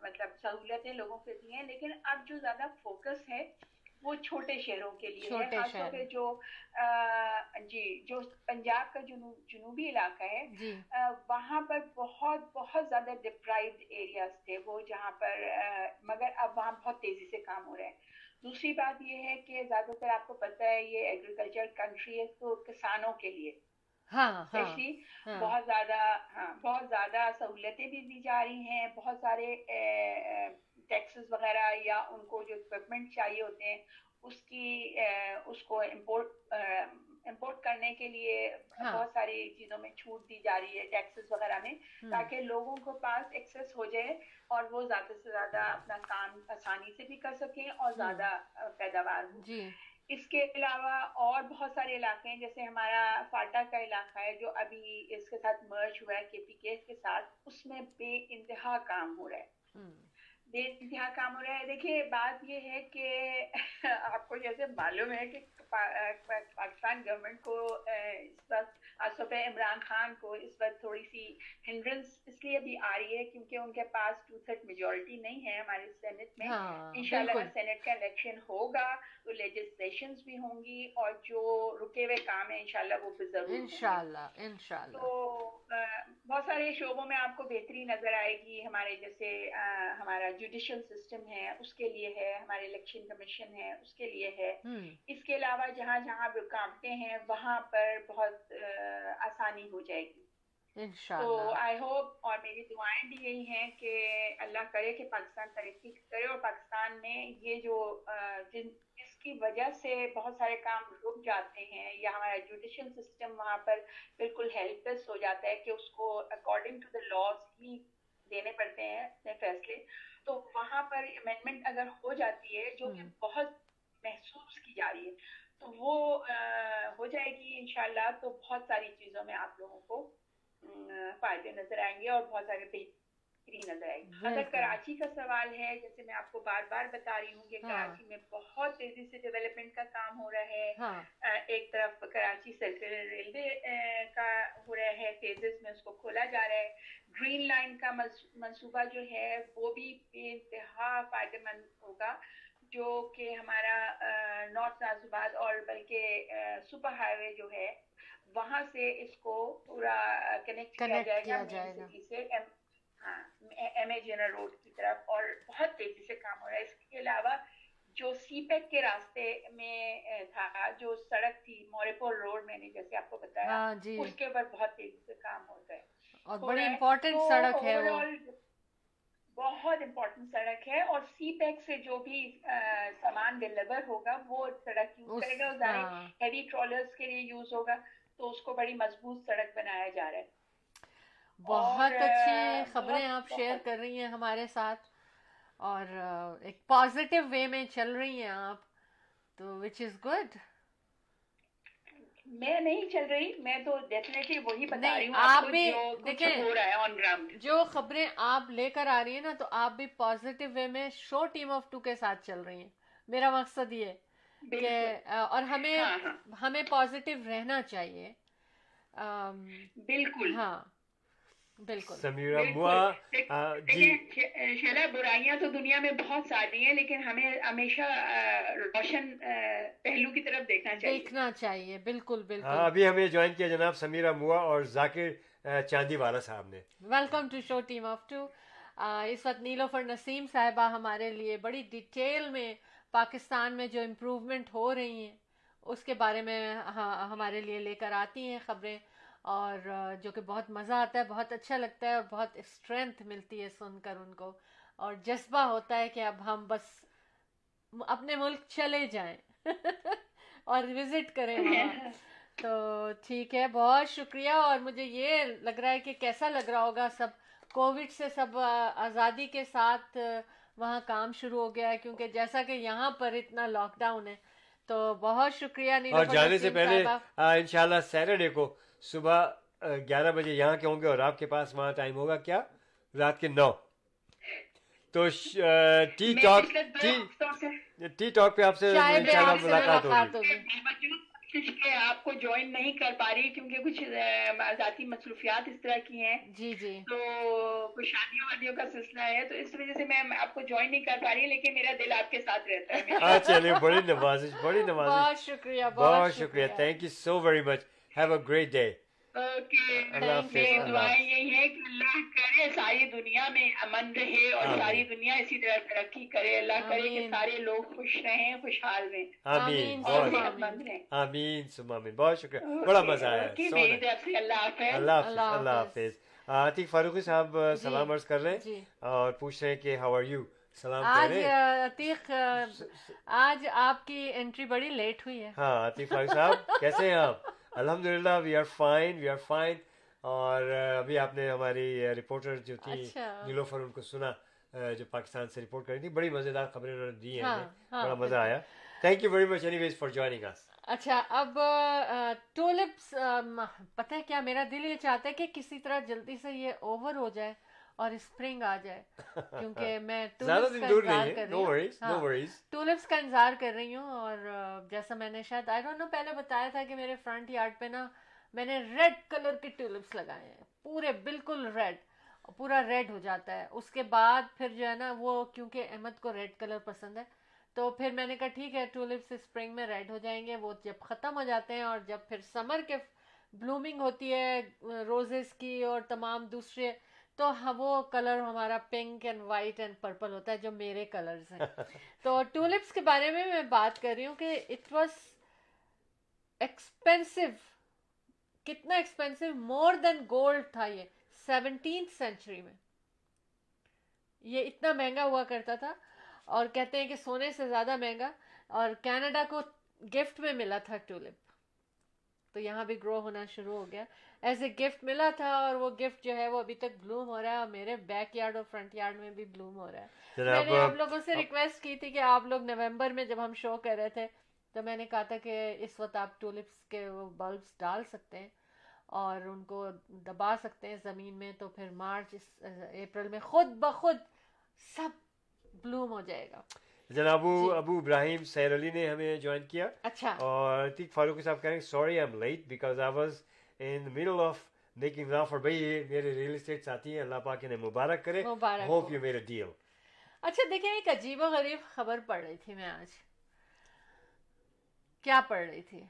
مطلب سہولتیں لوگوں کو دی ہیں، لیکن اب جو زیادہ فوکس ہے وہ چھوٹے شہروں کے لیے ہے، خاص طور پہ جو پنجاب کا جنوبی علاقہ ہے، وہاں پر بہت زیادہ ڈپرائیوڈ ایریاز تھے وہ، جہاں پر مگر اب وہاں بہت تیزی سے کام ہو رہا ہے. دوسری بات یہ ہے کہ زیادہ تر آپ کو پتہ ہے یہ ایگریکلچر کنٹری ہے، تو کسانوں کے لیے بہت زیادہ سہولتیں بھی دی جا رہی ہیں. بہت سارے ٹیکسز وغیرہ یا ان کو جو اکوپمنٹ چاہیے ہوتے ہیں اس کو امپورٹ کرنے کے لیے بہت ساری چیزوں میں چھوٹ دی جا رہی ہے، ٹیکسز وغیرہ میں، تاکہ لوگوں کو پاس ایکسیس ہو جائے اور وہ زیادہ سے زیادہ اپنا کام آسانی سے بھی کر سکیں اور زیادہ پیداوار ہو. اس کے علاوہ اور بہت سارے علاقے ہیں، جیسے ہمارا فاٹا کا علاقہ ہے جو ابھی اس کے ساتھ مرج ہوا ہے KPK کے ساتھ، اس میں بے انتہا کام ہو رہا ہے. دیکھیے بات یہ ہے کہ آپ کو جیسے معلوم ہے کہ پاکستان گورنمنٹ کو اس وقت خاص طور پہ عمران خان کو اس وقت تھوڑی سی ہنڈرنس اس لیے بھی آ رہی ہے کیونکہ ان کے پاس 2/3 میجورٹی نہیں ہے ہمارے سینٹ میں. انشاءاللہ اگر سینٹ کا الیکشن ہوگا تو لیجسلیشنز بھی ہوں گی، اور جو رکے ہوئے کام ہیں انشاءاللہ وہ بھی ضرور ہوں گے. انشاءاللہ. تو بہت سارے شعبوں میں آپ کو بہتری نظر آئے گی. ہمارے جیسے ہمارا جوڈیشل سسٹم ہے اس کے لیے ہے، ہمارے الیکشن کمیشن ہے اس کے لیے ہے. اس کے علاوہ جہاں جہاں رکاوٹیں ہیں وہاں پر بہت آسانی ہو جائے گی تو آئی ہوپ، اور میری دعائیں بھی یہی ہیں کہ اللہ کرے کہ پاکستان ترقی کرے، اور پاکستان میں یہ جو جس کی وجہ سے بہت سارے کام رک جاتے ہیں یا ہمارا جوڈیشل سسٹم وہاں پر بالکل ہیلپ لیس ہو جاتا ہے کہ اس کو اکارڈنگ ٹو دا لاز ہی دینے پڑتے ہیں اپنے فیصلے، تو وہاں پر امینڈمنٹ اگر ہو جاتی ہے جو کہ بہت محسوس کی جا رہی ہے تو وہ ہو جائے گی انشاءاللہ، تو بہت ساری چیزوں میں آپ لوگوں کو فائدے نظر آئیں گے اور بہت سارے بہتری نظر آئے گی. اگر کراچی کا سوال ہے، جیسے میں آپ کو بار بار بتا رہی ہوں کہ کراچی میں بہت تیزی سے ڈیولپمنٹ کا کام ہو رہا ہے. ایک طرف کراچی سرکلر ریلوے کا ہو رہا ہے، فیزز میں اس کو کھولا جا رہا ہے. گرین لائن کا منصوبہ جو ہے وہ بھی بے انتہا فائدہ مند ہوگا، جو کہ ہمارا نارتھ نازب آباد اور بلکہ سپر ہائی وے جو ہے وہاں سے اس کو پورا کنیکٹ کیا جائے گا مین سٹی سے ایم اے جنرل روڈ کی طرف، اور بہت تیزی سے کام ہو رہا ہے. اس کے علاوہ جو سی پیک کے راستے میں تھا، جو سڑک تھی موریپور روڈ، میں نے جیسے آپ کو بتایا اس کے اوپر بہت تیزی سے کام ہوتا ہے اور بڑی امپورٹنٹ سڑک ہے وہ، بہت امپورٹنٹ سڑک ہے. اور سی پیک سے جو بھی سامان ڈیلیور ہوگا وہ سڑک یوز کرے گا، ظاہر ہیوی ٹرالرز کے لیے یوز ہوگا، تو اس کو بڑی مضبوط سڑک بنایا جا رہا ہے. بہت اچھی خبریں آپ شیئر کر رہی ہیں ہمارے ساتھ. اور ایک پازیٹیو وے میں چل رہی ہیں آپ, تو وچ از گڈ. میں نہیں چل رہی, میں تو ڈیفینیٹلی وہی بتا رہی ہوں آپ کو بھی جو کچھ دیکھیں ہو رہا ہے آن گراؤنڈ. جو خبریں آپ لے کر آ رہی ہیں نا, تو آپ بھی پازیٹیو وے میں شو ٹیم آف 2 کے ساتھ چل رہی ہیں. میرا مقصد یہ کہ اور ہمیں پازیٹیو رہنا چاہیے. بالکل ہاں بالکل. سمیرہ بوا جی. شیلا, برائیاں تو دنیا میں بہت ساری ہیں, لیکن ہمیں ہمیشہ روشن پہلو کی طرف دیکھنا چاہیے. بالکل بالکل. ہاں, ابھی ہمیں جوائن کیا جناب سمیرہ بوا اور ذاکر چاندی والا صاحب نے. Welcome to show team of 2. اس وقت نیلوفر نسیم صاحبہ ہمارے لیے بڑی ڈیٹیل میں پاکستان میں جو امپروومنٹ ہو رہی ہیں اس کے بارے میں ہمارے لیے لے کر آتی ہیں خبریں, اور جو کہ بہت مزہ آتا ہے, بہت اچھا لگتا ہے, اور بہت اسٹرینتھ ملتی ہے سن کر ان کو, اور جذبہ ہوتا ہے کہ اب ہم بس اپنے ملک چلے جائیں اور وزٹ کریں وہاں. تو ٹھیک ہے, بہت شکریہ. اور مجھے یہ لگ رہا ہے کہ کیسا لگ رہا ہوگا, سب کووڈ سے سب آزادی کے ساتھ وہاں کام شروع ہو گیا ہے, کیونکہ جیسا کہ یہاں پر اتنا لاک ڈاؤن ہے. تو بہت شکریہ اور جانے سے پہلے انشاءاللہ سیٹرڈے کو صبح 11 بجے یہاں کے ہوں گے, اور آپ کے پاس وہاں ٹائم ہوگا کیا, رات کے 9. تو ٹی ٹاک پہ آپ سے انشاءاللہ ملاقات ہوگی. آپ کو جوائن نہیں کر پا رہی کیونکہ کچھ ذاتی مصروفیات اس طرح کی ہیں. جی جی. تو کچھ شادیوں وادیوں کا سلسلہ ہے, تو اس وجہ سے میں آپ کو جوائن نہیں کر پا رہی, لیکن میرا دل آپ کے ساتھ رہتا ہے. ہاں چلیے, بڑی نوازش, بڑی نوازش. بہت شکریہ, بہت شکریہ. Thank you so very much. Have a great day. اللہ حافظ. دعائیں یہی ہے کہ اللہ کرے ساری دنیا میں امن رہے, اور ساری دنیا اسی طرح ترقی کرے. اللہ کرے کہ سارے لوگ خوش رہیں, خوشحال رہیں. آمین. اور صحت مند رہیں. آمین ثم آمین. بہت شکریہ, بڑا مزہ آیا. میری طرف سے اللہ حافظ. اللہ حافظ. اللہ حافظ. عتیق فاروقی صاحب سلام عرض کر رہے ہیں اور پوچھ رہے ہیں کہ ہاؤ آر یو. سلام کہہ رہے ہیں. عتیق, آج آپ کی انٹری بڑی لیٹ ہوئی ہے. ہاں عتیق فاروقی صاحب کیسے ہیں آپ؟ الحمدللہ we are fine, we are fine. اور ابھی آپ نے ہماری رپورٹر جو تھی نیلوفر, ان کو سنا جو پاکستان سے رپورٹ کری تھی, بڑی مزیدار خبریں انہوں نے دی ہیں, بڑا مزہ آیا. Thank you very much anyways for joining us. اچھا, اب ٹولپس, پتہ ہے کیا, میرا دل یہ چاہتا ہے کہ کسی طرح جلدی سے یہ اوور ہو جائے اور اسپرنگ آ جائے, کیونکہ میں ٹولپس کا انتظار کر رہی ہوں. اور جیسا میں نے شاید آئی ڈونٹ نو پہلے بتایا تھا کہ میرے فرنٹ یارڈ پہ نا میں نے ریڈ کلر کے ٹولپس لگائے ہیں, پورے بالکل ریڈ, پورا ریڈ ہو جاتا ہے. اس کے بعد پھر جو ہے نا وہ, کیونکہ احمد کو ریڈ کلر پسند ہے, تو پھر میں نے کہا ٹھیک ہے ٹولپس اسپرنگ میں ریڈ ہو جائیں گے. وہ جب ختم ہو جاتے ہیں, اور جب پھر سمر کے بلومنگ ہوتی ہے روزز کی اور تمام دوسرے, تو وہ کلر ہمارا pink and white and purple ہوتا ہے, جو میرے کلرز ہیں. تو ٹولپس کے بارے میں بات کر رہی ہوں کہ اٹ واز ایکسپینسو. کتنا ایکسپینسو, مور دین گولڈ تھا یہ 17th سینچری میں. یہ اتنا مہنگا ہوا کرتا تھا, اور کہتے ہیں کہ سونے سے زیادہ مہنگا. اور کینیڈا کو گفٹ میں ملا تھا ٹولپ, تو یہاں بھی گرو ہونا شروع ہو گیا, ایز اے گفٹ ملا تھا. اور وہ گفٹ جو ہے وہ ابھی تک بلوم ہو رہا ہے, اور میرے بیک یارڈ اور فرنٹ یارڈ میں بھی بلوم ہو رہا ہے. میں نے آپ لوگوں سے ریکویسٹ کی تھی کہ آپ لوگ نومبر میں جب ہم شو کر رہے تھے, تو میں نے کہا تھا کہ اس وقت آپ ٹولپس کے وہ بلبس ڈال سکتے ہیں اور ان کو دبا سکتے ہیں زمین میں, تو پھر مارچ اپریل میں خود بخود سب بلوم ہو جائے گا. جناب ابو ابراہیم سیر علی نے ہمیں جوائن کیا. اچھا. اور عتیق فاروقی صاحب کہیں sorry I am late because I was in middle of making offer. بھائی میرے ریئل اسٹیٹ ساتھی ہیں, اللہ پاک انہیں مبارک کرے. Hope you made a deal. اچھا دیکھیں, ایک عجیب و غریب خبر پڑھ رہی تھی میں آج. کیا پڑھ رہی تھی؟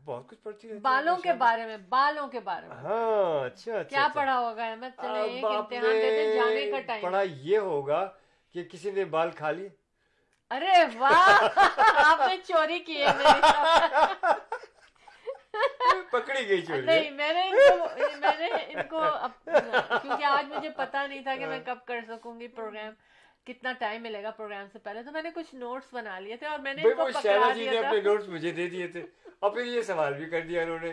بہت کچھ پڑھتی ہے بالوں کے بارے میں. بالوں کے بارے میں. ہاں اچھا. کیا پڑھا ہوگا احمد؟ چلے ایک امتحان دیتے, جانے کا ٹائم. پڑھا یہ ہوگا کہ کسی نے بال کھا لیے. ارے واہ, آپ نے چوری کی ہے میری. پکڑی گئی چوری. نہیں, میں نے ان کو کیونکہ آج مجھے پتا نہیں تھا کہ میں کب کر سکوں گی پروگرام, کتنا ٹائم ملے گا پروگرام سے پہلے, تو میں نے کچھ نوٹس بنا لیے تھے, اور میں نے ان کو پکڑا دیا تھا. اپنے نوٹس مجھے دے دیے تھے, اور پھر یہ سوال بھی کر دیا انہوں نے.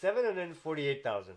748,000.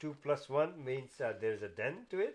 2+1 means there is a den to it.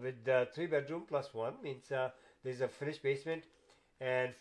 With 3 bedroom plus 1 means there's a finished basement and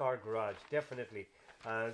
car garage definitely.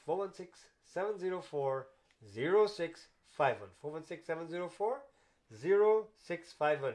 416-704-0651. 416-704-0651.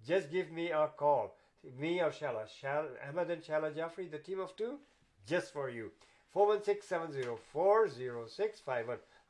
Just give me a call. Me or Ahmed and Shala Jaffrey, the team of 2, just for you. 416-704-0651.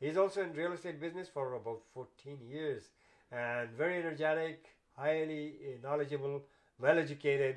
He's also in real estate business for about 14 years and very energetic, highly knowledgeable, well educated.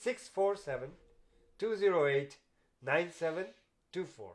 647-208-9724.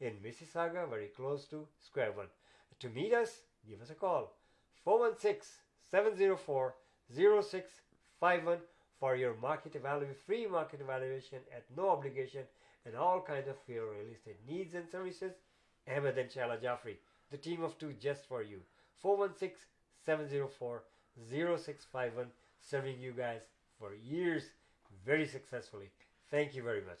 in Mississauga, very close to Square One. To meet us, give us a call 416-704-0651 for your free market evaluation at no obligation and all kinds of your real estate needs and services. Ahmed and Shala Jaffrey, the team of two just for you. 416-704-0651, serving you guys for years very successfully. Thank you very much.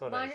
So nice.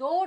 2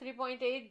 3.8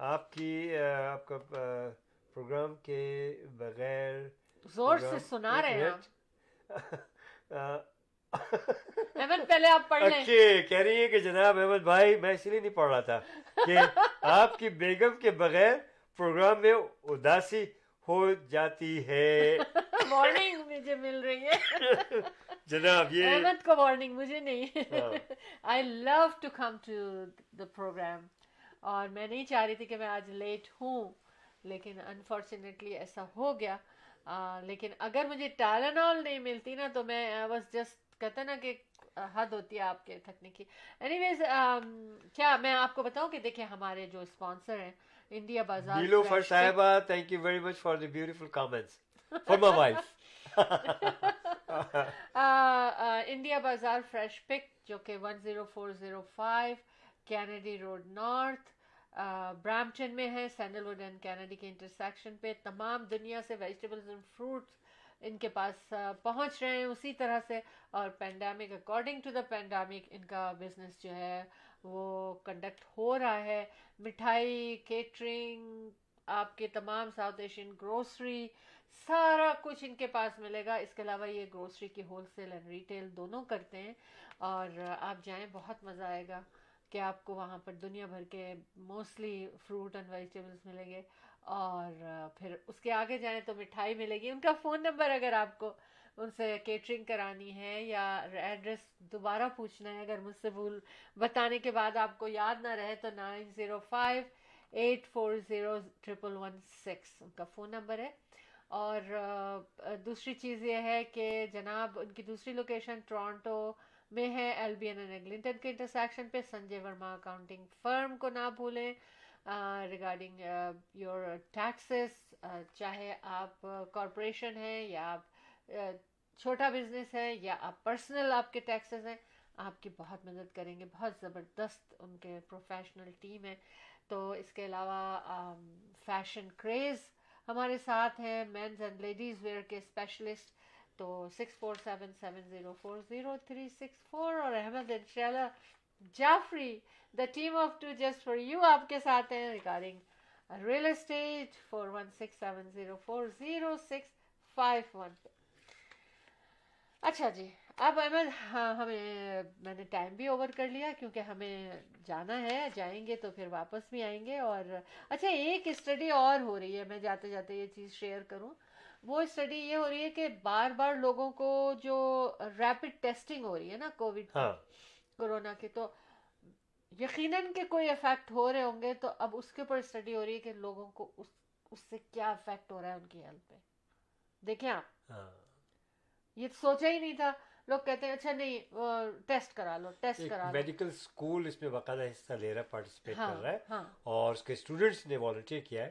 آپ کا programme کے بغیر زور سے سنا رہے ہیں احمد، پہلے آپ پڑھ لیں. کہہ رہی ہے کہ جناب احمد بھائی، میں اسی لیے نہیں پڑھ رہا تھا کہ آپ کی بیگم کے بغیر پروگرام میں اداسی ہو جاتی ہے. وارننگ مجھے مل رہی ہے جناب یہ احمد کو وارننگ، مجھے نہیں. I love to come to the program, اور میں نہیں چاہ رہی تھی کہ میں آج لیٹ ہوں، لیکن انفارچونیٹلی ایسا ہو گیا. لیکن اگر مجھے ٹائلینول نہیں ملتی نا تو میں واز جسٹ، کہتے نا کہ حد ہوتی ہے آپ کے تھکنے کی. اینی ویز، کیا میں آپ کو بتاؤں کہ دیکھیں ہمارے جو اسپانسر ہیں انڈیا بازار نیلوفر صاحبہ، thank you very much for the beautiful comments for my wife. India بازار فریش پک جو کہ 10405 کینیڈی روڈ نارتھ برامپٹن میں ہے، سینڈل ووڈ اینڈ کینیڈی کے انٹرسیکشن پہ. تمام دنیا سے ویجیٹیبلز اینڈ فروٹس ان کے پاس پہنچ رہے ہیں اسی طرح سے. اور pandemic, according to the pandemic, ان کا بزنس جو ہے وہ کنڈکٹ ہو رہا ہے. مٹھائی، کیٹرنگ، آپ کے تمام ساؤتھ ایشین گروسری، سارا کچھ ان کے پاس ملے گا. اس کے علاوہ یہ گروسری کی ہول سیل اینڈ ریٹیل دونوں کرتے ہیں. اور آپ جائیں، بہت مزہ آئے گا کہ آپ کو وہاں پر دنیا بھر کے موسٹلی فروٹ اینڈ ویجیٹیبلس ملیں گے. اور پھر اس کے آگے جائیں تو مٹھائی ملے گی. ان کا فون نمبر اگر آپ کو ان سے کیٹرنگ کرانی ہے یا ایڈریس دوبارہ پوچھنا ہے، اگر مجھ سے بھول بتانے کے بعد آپ کو یاد نہ رہے، تو 9058401116 ان کا فون نمبر ہے. اور دوسری چیز یہ ہے کہ جناب ان کی دوسری لوکیشن ٹورانٹو میں ہے، ایلبین اینڈ ایگلنٹن کے انٹرسیکشن پہ. سنجے ورما اکاؤنٹنگ فرم کو نہ بھولیں ریگارڈنگ یور ٹیکسز. چاہے آپ کارپوریشن ہیں یا آپ چھوٹا بزنس ہے یا آپ پرسنل آپ کے ٹیکسز ہیں، آپ کی بہت مدد کریں گے. بہت زبردست ان کے پروفیشنل ٹیم ہے. تو اس کے علاوہ فیشن کریز ہمارے ساتھ ہیں، مینز اینڈ لیڈیز ویئر کے اسپیشلسٹ. تو 6477040364. اور Ahmed and Sheila Jafri, the team of two just for you, آپ کے ساتھ ہیں ریگارڈنگ ریئل اسٹیٹ 4167040651 پہ. اچھا جی، اب احمد، ہاں میں نے ٹائم بھی اوور کر لیا کیونکہ ہمیں جانا ہے، جائیں گے تو پھر واپس بھی آئیں گے. اور اچھا، ایک اسٹڈی اور ہو رہی ہے، میں جاتے جاتے یہ چیز شیئر کروں. وہ اسٹڈی یہ ہو رہی ہے کہ بار بار لوگوں کو جو ریپڈ ٹیسٹنگ ہو رہی ہے نا کووڈ کورونا کی، تو یقیناً کہ کوئی افیکٹ ہو رہے ہوں گے. تو اب اس کے اوپر اسٹڈی ہو رہی ہے کہ لوگوں کو اس سے کیا افیکٹ ہو رہا ہے ان کی ہیلتھ پہ. دیکھیں آپ، یہ سوچا ہی نہیں تھا. لوگ کہتے ہیں اچھا نہیں، ٹیسٹ کرا لو. میڈیکل اسکول اس میں باقاعدہ حصہ لے رہا ہے، پارٹیسپیٹ کر رہا ہے، اور اس کے اسٹوڈنٹس نے والنٹیئر کیا ہے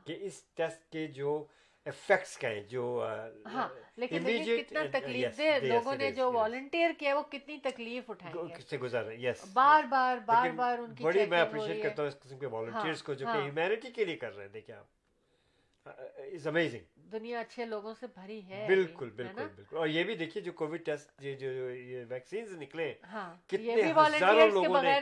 کہ اس ٹیسٹ کے جو افیکٹس کا ہے، جو لیکن کتنا تکلیف دہ لوگوں نے جو والنٹیئر کیا، وہ کتنی تکلیف اٹھائی سے گزر رہے ہیں. بار بار ان کی بڑی میں اپریشیٹ کرتا ہوں اس قسم کے والنٹیئرس کو جو کہ ہیومینٹی کے لیے کر رہے ہیں. دیکھیں آپ، اٹس امیزنگ. دنیا اچھے لوگوں سے بھری ہے. بالکل بالکل بالکل. اور یہ بھی دیکھیے جو کووڈ ٹیسٹ جو یہ ویکسینز نکلے، کتنے ہزاروں لوگوں نے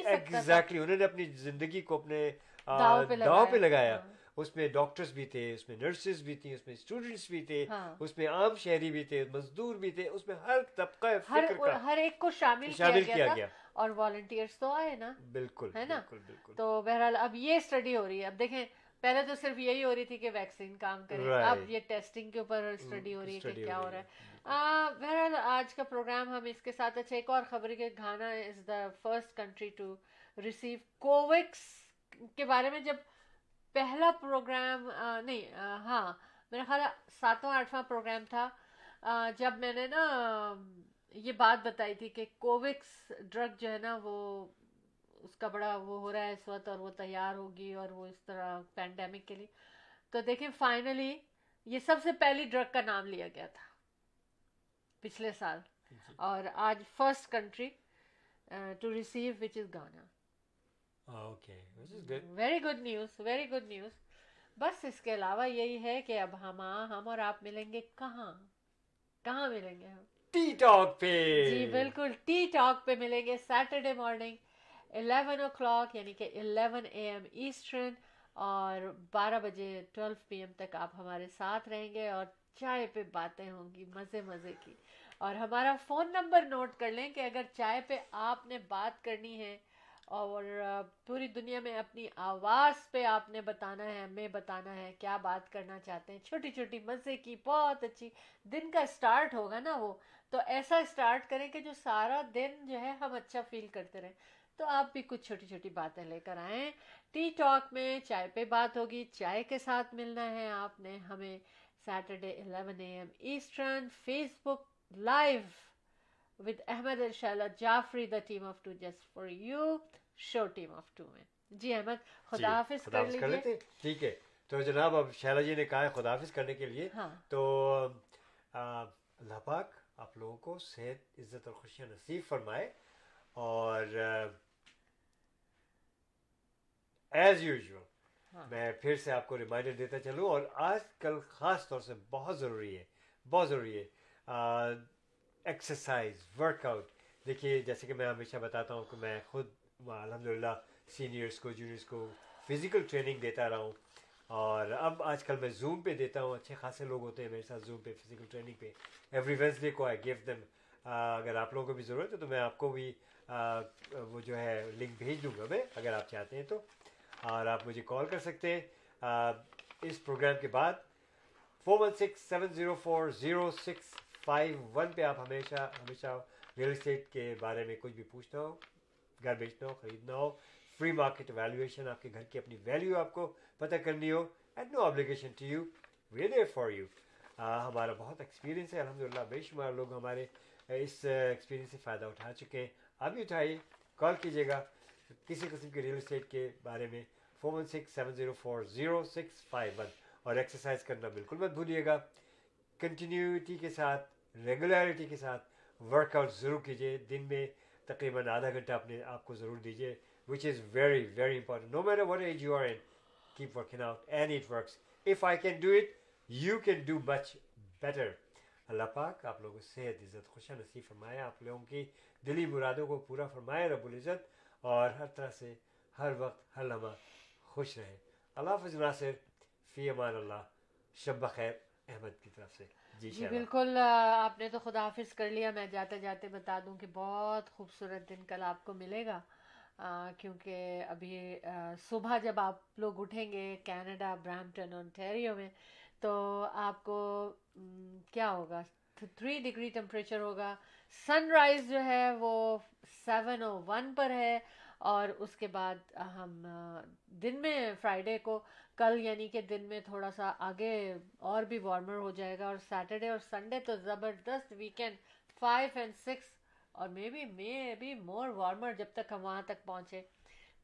ایگزیکٹلی انہوں نے اپنی زندگی کو اپنے داؤ پہ لگایا. اس میں ڈاکٹرز بھی تھے، اس میں نرسز بھی تھیں، اس میں اسٹوڈنٹس بھی تھے، اس میں عام شہری بھی تھے، مزدور بھی تھے، اس میں ہر طبقہ ہر ایک کو شامل کیا گیا. اور والنٹیئرس تو آئے نا، بالکل ہے نا. تو بہرحال اب یہ اسٹڈی ہو رہی ہے. اب دیکھیں، پہلے تو صرف یہی ہو رہی تھی کہ ویکسین کام کرے، اب یہ ٹیسٹنگ کے اوپر اسٹڈی ہو رہی ہے کہ کیا ہو رہا ہے. بہرحال آج کا پروگرام ہم اس کے ساتھ، اچھا ایک اور خبر ہے کہ Ghana is the first country to receive COVAX کے بارے میں. جب پہلا پروگرام میرا خیال 7واں 8واں پروگرام تھا جب میں نے نا یہ بات بتائی تھی کہ کوویکس ڈرگ جو ہے نا وہ اس کا بڑا وہ ہو رہا ہے اس وقت، اور وہ تیار ہوگی اور وہ اس طرح پینڈیمک کے لیے. تو دیکھیں فائنلی یہ سب سے پہلی ڈرگ کا نام لیا گیا تھا پچھلے سال، اور آج فرسٹ کنٹری ٹو ریسیو وچ از گانا. Very good news, very good news. بس اس کے علاوہ یہی ہے کہ اب ہم اور آپ ملیں گے کہاں ملیں گے ہم؟ ٹی ٹاک پہ. جی بالکل، ٹی ٹاک پہ ملیں گے سیٹرڈے مارننگ 11 o'clock یعنی کہ 11 AM ایسٹرن اور 12 بجے 12 PM تک آپ ہمارے ساتھ رہیں گے اور چائے پہ باتیں ہوں گی مزے مزے کی. اور ہمارا فون نمبر نوٹ کر لیں کہ اگر چائے پہ آپ نے بات کرنی ہے اور پوری دنیا میں اپنی آواز پہ آپ نے بتانا ہے, ہمیں بتانا ہے کیا بات کرنا چاہتے ہیں, چھوٹی چھوٹی مزے کی بہت اچھی دن کا سٹارٹ ہوگا نا وہ, تو ایسا سٹارٹ کریں کہ جو سارا دن جو ہے ہم اچھا فیل کرتے رہیں. تو آپ بھی کچھ چھوٹی چھوٹی باتیں لے کر آئیں. ٹی ٹاک میں چائے پہ بات ہوگی, چائے کے ساتھ ملنا ہے آپ نے ہمیں Saturday 11 AM eastern Facebook live with Ahmed and Shehla Jafri, the team of 2 just for you, show team of 2 میں. جی احمد خدا حافظ کر لیجیے. ٹھیک ہے, تو جناب اب شہلا جی نے کہا ہے خدا حافظ کرنے کے لیے, تو اللہ پاک آپ لوگوں کو صحت, عزت اور خوشیاں نصیب فرمائے. اور ایز یوزول میں پھر سے آپ کو ریمائنڈر دیتا چلوں, اور آج کل خاص طور سے بہت ضروری ہے ایکسرسائز, ورک آؤٹ. دیکھیے جیسے کہ میں ہمیشہ بتاتا ہوں کہ میں خود الحمدللہ سینئرس کو, جونیئرس کو فزیکل ٹریننگ دیتا رہا ہوں, اور اب آج کل میں زوم پہ دیتا ہوں. اچھے خاصے لوگ ہوتے ہیں میرے ساتھ زوم پہ فزیکل ٹریننگ پہ. ایوری وینسڈے کو آئی گیو دیم. اگر آپ لوگوں کو بھی ضرورت ہے تو میں آپ کو بھی وہ جو ہے لنک بھیج دوں گا میں, اگر آپ چاہتے ہیں تو. اور آپ مجھے کال کر سکتے ہیں اس پروگرام کے بعد 416-704-0651 پہ. آپ ہمیشہ ریئل اسٹیٹ کے بارے میں کچھ بھی پوچھنا ہو, گھر بیچنا ہو, خریدنا ہو, فری مارکیٹ ایویلویشن, آپ کے گھر کی اپنی ویلیو آپ کو پتہ کرنی ہو, and no obligation to you, we are there for you. ہمارا بہت ایکسپیرینس ہے الحمدللہ, بے شمار لوگ ہمارے اس ایکسپیرینس سے فائدہ اٹھا چکے ہیں. آپ بھی اٹھائیے, کال کیجیے گا کسی قسم کے ریئل اسٹیٹ کے بارے میں 416-704-0651. اور ایکسرسائز کرنا بالکل مت بھولیے گا. کنٹینیوٹی کے ساتھ, ریگولیرٹی کے ساتھ ورک آؤٹ ضرور کیجیے. دن میں تقریباً آدھا گھنٹہ اپنے آپ کو ضرور دیجیے, which is very very important. No matter what age you are in, keep working out and it works. If I can do it, you can do much better. اللہ پاک آپ لوگوں کو صحت, عزت, خوشیاں نصیب فرمائے. آپ لوگوں کی دلی مرادوں کو پورا فرمائے رب العزت, اور ہر طرح سے ہر وقت ہر لمحہ خوش رہیں. اللہ حافظ ناصر, فی امان اللہ, شب بخیر احمد کی طرف سے. جی بالکل, آپ نے تو خدا حافظ کر لیا. میں جاتے جاتے بتا دوں کہ بہت خوبصورت دن کل آپ کو ملے گا, کیونکہ ابھی صبح جب آپ لوگ اٹھیں گے کینیڈا برامپٹن اونٹیریو میں, تو آپ کو کیا ہوگا, 3 ڈگری ٹمپریچر ہوگا. سن رائز جو ہے وہ 7:01 پر ہے, اور اس کے بعد ہم دن میں فرائیڈے کو کل یعنی کہ دن میں تھوڑا سا آگے اور بھی وارمر ہو جائے گا, اور سیٹرڈے اور سنڈے تو زبردست ویکینڈ 5 and 6 اور مے بی مور وارمر جب تک ہم وہاں تک پہنچے.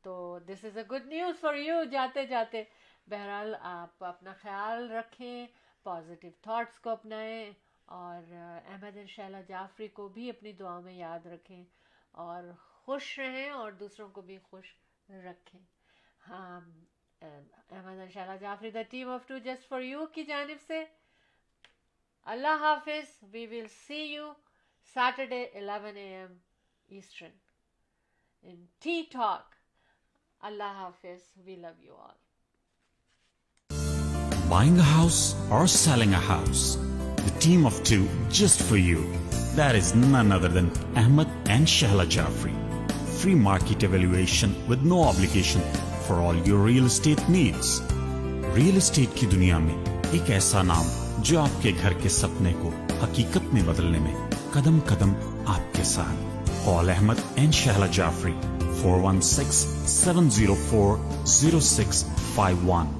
تو this is a good news for you جاتے جاتے. بہرحال آپ اپنا خیال رکھیں, پازیٹیو تھاٹس کو اپنائیں, اور احمد and شہلا جعفری کو بھی اپنی دعاؤں میں یاد رکھیں, اور خوش رہیں اور دوسروں کو بھی خوش رکھیں. ہاں, Ahmad and Shehla Jafri the team of 2 just for you کی جانب سے اللہ حافظ. We will see you Saturday 11 AM Eastern in Tea Talk. Allah Hafiz. We love you all. Buying a house or selling a house? The team of 2 just for you. That is none other than Ahmad and Shahla Jafri. Free market evaluation with no obligation for all your real estate needs. Real estate کی دنیا میں ایک ایسا نام جو آپ کے گھر کے سپنے کو حقیقت میں بدلنے میں قدم قدم آپ کے ساتھ. Call Ahmad and Shahla Jafri 416-704-0651.